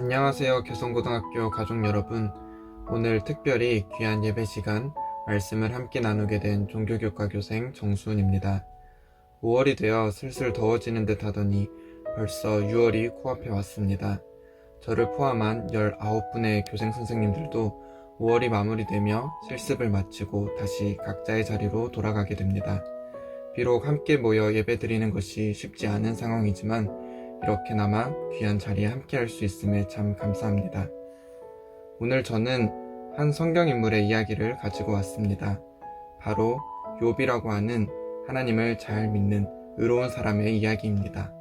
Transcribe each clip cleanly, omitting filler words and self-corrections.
안녕하세요. 개성고등학교 가족 여러분. 오늘 특별히 귀한 예배 시간 말씀을 함께 나누게 된 종교교과 교생 정수훈입니다. 5월이 되어 슬슬 더워지는 듯 하더니 벌써 6월이 코앞에 왔습니다. 저를 포함한 19분의 교생 선생님들도 5월이 마무리되며 실습을 마치고 다시 각자의 자리로 돌아가게 됩니다. 비록 함께 모여 예배드리는 것이 쉽지 않은 상황이지만 이렇게나마 귀한 자리에 함께 할 수 있음에 참 감사합니다. 오늘 저는 한 성경인물의 이야기를 가지고 왔습니다. 바로 욥이라고 하는 하나님을 잘 믿는 의로운 사람의 이야기입니다.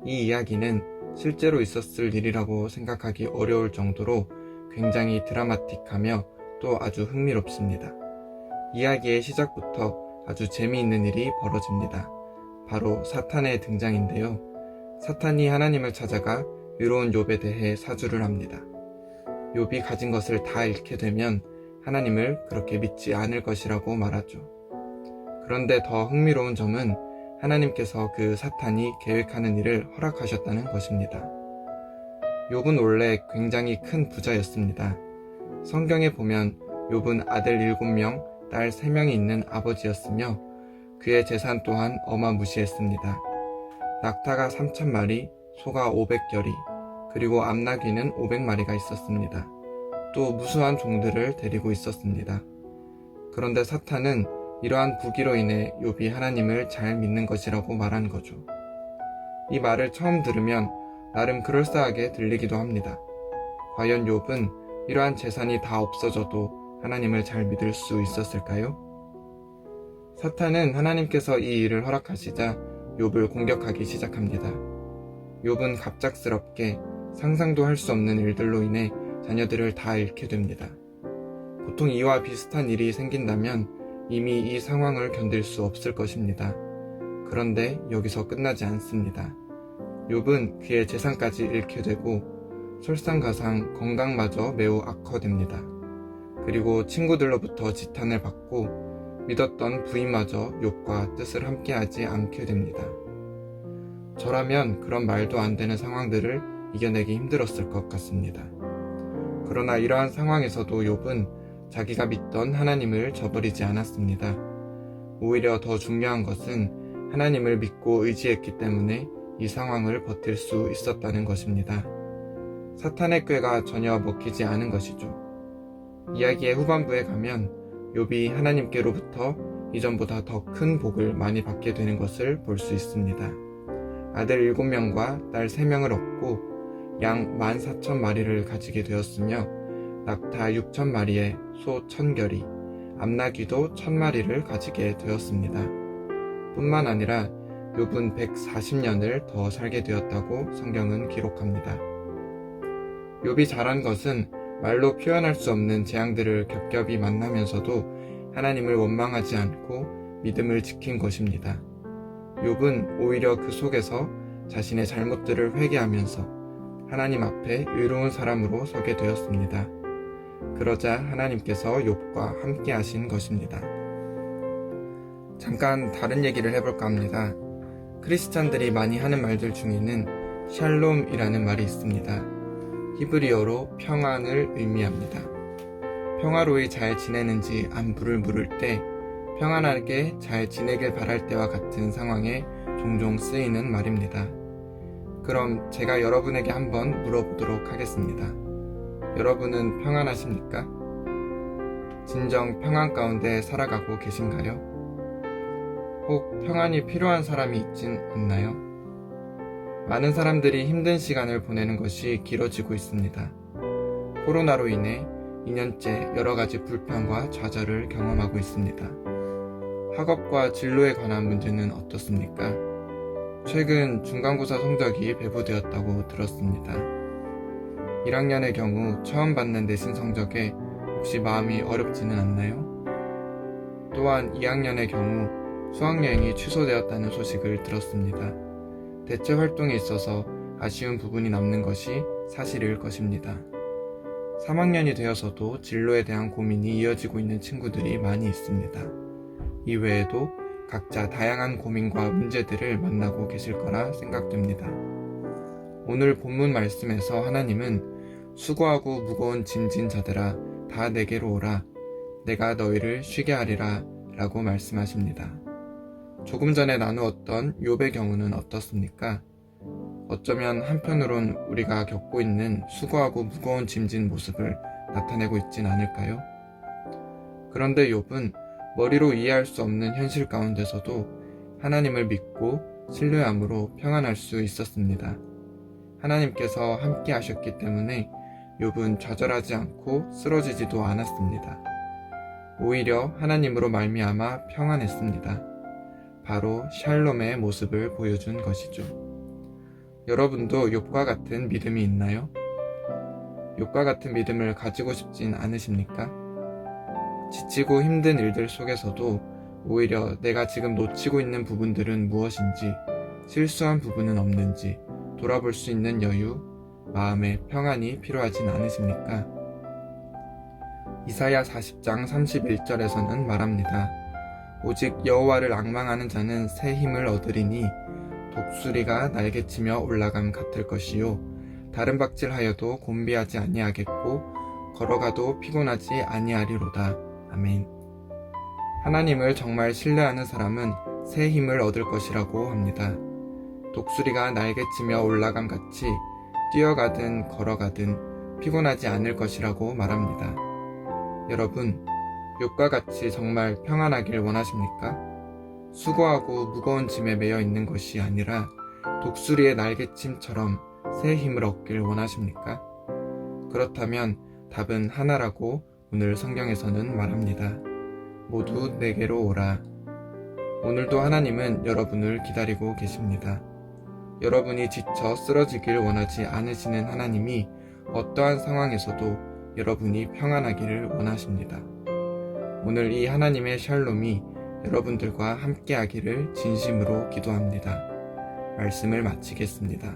이 이야기는 실제로 있었을 일이라고 생각하기 어려울 정도로 굉장히 드라마틱하며 또 아주 흥미롭습니다. 이야기의 시작부터 아주 재미있는 일이 벌어집니다. 바로 사탄의 등장인데요. 사탄이 하나님을 찾아가 의로운 욥에 대해 사주를 합니다. 욥이 가진 것을 다 잃게 되면 하나님을 그렇게 믿지 않을 것이라고 말하죠. 그런데 더 흥미로운 점은 하나님께서 그 사탄이 계획하는 일을 허락하셨다는 것입니다. 욥은 원래 굉장히 큰 부자였습니다. 성경에 보면 욥은 아들 7명, 딸 3명이 있는 아버지였으며 그의 재산 또한 어마무시했습니다. 낙타가 3,000마리, 소가 500결이, 그리고 암나귀는 500마리가 있었습니다. 또 무수한 종들을 데리고 있었습니다. 그런데 사탄은 이러한 부귀로 인해 욥이 하나님을 잘 믿는 것이라고 말한 거죠. 이 말을 처음 들으면 나름 그럴싸하게 들리기도 합니다. 과연 욥은 이러한 재산이 다 없어져도 하나님을 잘 믿을 수 있었을까요? 사탄은 하나님께서 이 일을 허락하시자 욥을 공격하기 시작합니다. 욥은 갑작스럽게 상상도 할 수 없는 일들로 인해 자녀들을 다 잃게 됩니다. 보통 이와 비슷한 일이 생긴다면 이미 이 상황을 견딜 수 없을 것입니다. 그런데 여기서 끝나지 않습니다. 욥은 그의 재산까지 잃게 되고 설상가상 건강마저 매우 악화됩니다. 그리고 친구들로부터 지탄을 받고 믿었던 부인마저 욥과 뜻을 함께하지 않게 됩니다. 저라면 그런 말도 안 되는 상황들을 이겨내기 힘들었을 것 같습니다. 그러나 이러한 상황에서도 욥은 자기가 믿던 하나님을 저버리지 않았습니다. 오히려 더 중요한 것은 하나님을 믿고 의지했기 때문에 이 상황을 버틸 수 있었다는 것입니다. 사탄의 꾀가 전혀 먹히지 않은 것이죠. 이야기의 후반부에 가면 욥이 하나님께로부터 이전보다 더 큰 복을 많이 받게 되는 것을 볼 수 있습니다. 아들 7명과 딸 3명을 얻고 양 14,000마리를 가지게 되었으며 낙타 6,000마리에 소 1,000결이, 암나귀도 1,000마리를 가지게 되었습니다. 뿐만 아니라 욥은 140년을 더 살게 되었다고 성경은 기록합니다. 욥이 잘한 것은 말로 표현할 수 없는 재앙들을 겹겹이 만나면서도 하나님을 원망하지 않고 믿음을 지킨 것입니다. 욥은 오히려 그 속에서 자신의 잘못들을 회개하면서 하나님 앞에 의로운 사람으로 서게 되었습니다. 그러자 하나님께서 욥과 함께 하신 것입니다. 잠깐 다른 얘기를 해볼까 합니다. 크리스찬들이 많이 하는 말들 중에는 샬롬이라는 말이 있습니다. 히브리어로 평안을 의미합니다. 평화로이 잘 지내는지 안부를 물을 때 평안하게 잘 지내길 바랄 때와 같은 상황에 종종 쓰이는 말입니다. 그럼 제가 여러분에게 한번 물어보도록 하겠습니다. 여러분은 평안하십니까? 진정 평안 가운데 살아가고 계신가요? 혹 평안이 필요한 사람이 있진 않나요? 많은 사람들이 힘든 시간을 보내는 것이 길어지고 있습니다. 코로나로 인해 2년째 여러 가지 불편과 좌절을 경험하고 있습니다. 학업과 진로에 관한 문제는 어떻습니까? 최근 중간고사 성적이 배부되었다고 들었습니다. 1학년의 경우 처음 받는 내신 성적에 혹시 마음이 어렵지는 않나요? 또한 2학년의 경우 수학여행이 취소되었다는 소식을 들었습니다. 대체 활동에 있어서 아쉬운 부분이 남는 것이 사실일 것입니다. 3학년이 되어서도 진로에 대한 고민이 이어지고 있는 친구들이 많이 있습니다. 이외에도 각자 다양한 고민과 문제들을 만나고 계실 거라 생각됩니다. 오늘 본문 말씀에서 하나님은 수고하고 무거운 짐진 자들아 다 내게로 오라 내가 너희를 쉬게 하리라 라고 말씀하십니다. 조금 전에 나누었던 욥의 경우는 어떻습니까? 어쩌면 한편으론 우리가 겪고 있는 수고하고 무거운 짐진 모습을 나타내고 있진 않을까요? 그런데 욥은 머리로 이해할 수 없는 현실 가운데서도 하나님을 믿고 신뢰함으로 평안할 수 있었습니다. 하나님께서 함께 하셨기 때문에 욥은 좌절하지 않고 쓰러지지도 않았습니다. 오히려 하나님으로 말미암아 평안했습니다. 바로 샬롬의 모습을 보여준 것이죠. 여러분도 욥과 같은 믿음이 있나요? 욥과 같은 믿음을 가지고 싶진 않으십니까? 지치고 힘든 일들 속에서도 오히려 내가 지금 놓치고 있는 부분들은 무엇인지, 실수한 부분은 없는지 돌아볼 수 있는 여유, 마음의 평안이 필요하진 않으십니까? 이사야 40장 31절에서는 말합니다. 오직 여호와를 앙망하는 자는 새 힘을 얻으리니 독수리가 날개치며 올라감 같을 것이요 다른 박질하여도 곤비하지 아니하겠고 걸어가도 피곤하지 아니하리로다. 아멘. 하나님을 정말 신뢰하는 사람은 새 힘을 얻을 것이라고 합니다. 독수리가 날개치며 올라감 같이 뛰어가든 걸어가든 피곤하지 않을 것이라고 말합니다. 여러분, 욥과 같이 정말 평안하길 원하십니까? 수고하고 무거운 짐에 매여 있는 것이 아니라 독수리의 날개침처럼 새 힘을 얻길 원하십니까? 그렇다면 답은 하나라고 오늘 성경에서는 말합니다. 모두 내게로 오라. 오늘도 하나님은 여러분을 기다리고 계십니다. 여러분이 지쳐 쓰러지길 원하지 않으시는 하나님이 어떠한 상황에서도 여러분이 평안하기를 원하십니다. 오늘 이 하나님의 샬롬이 여러분들과 함께하기를 진심으로 기도합니다. 말씀을 마치겠습니다.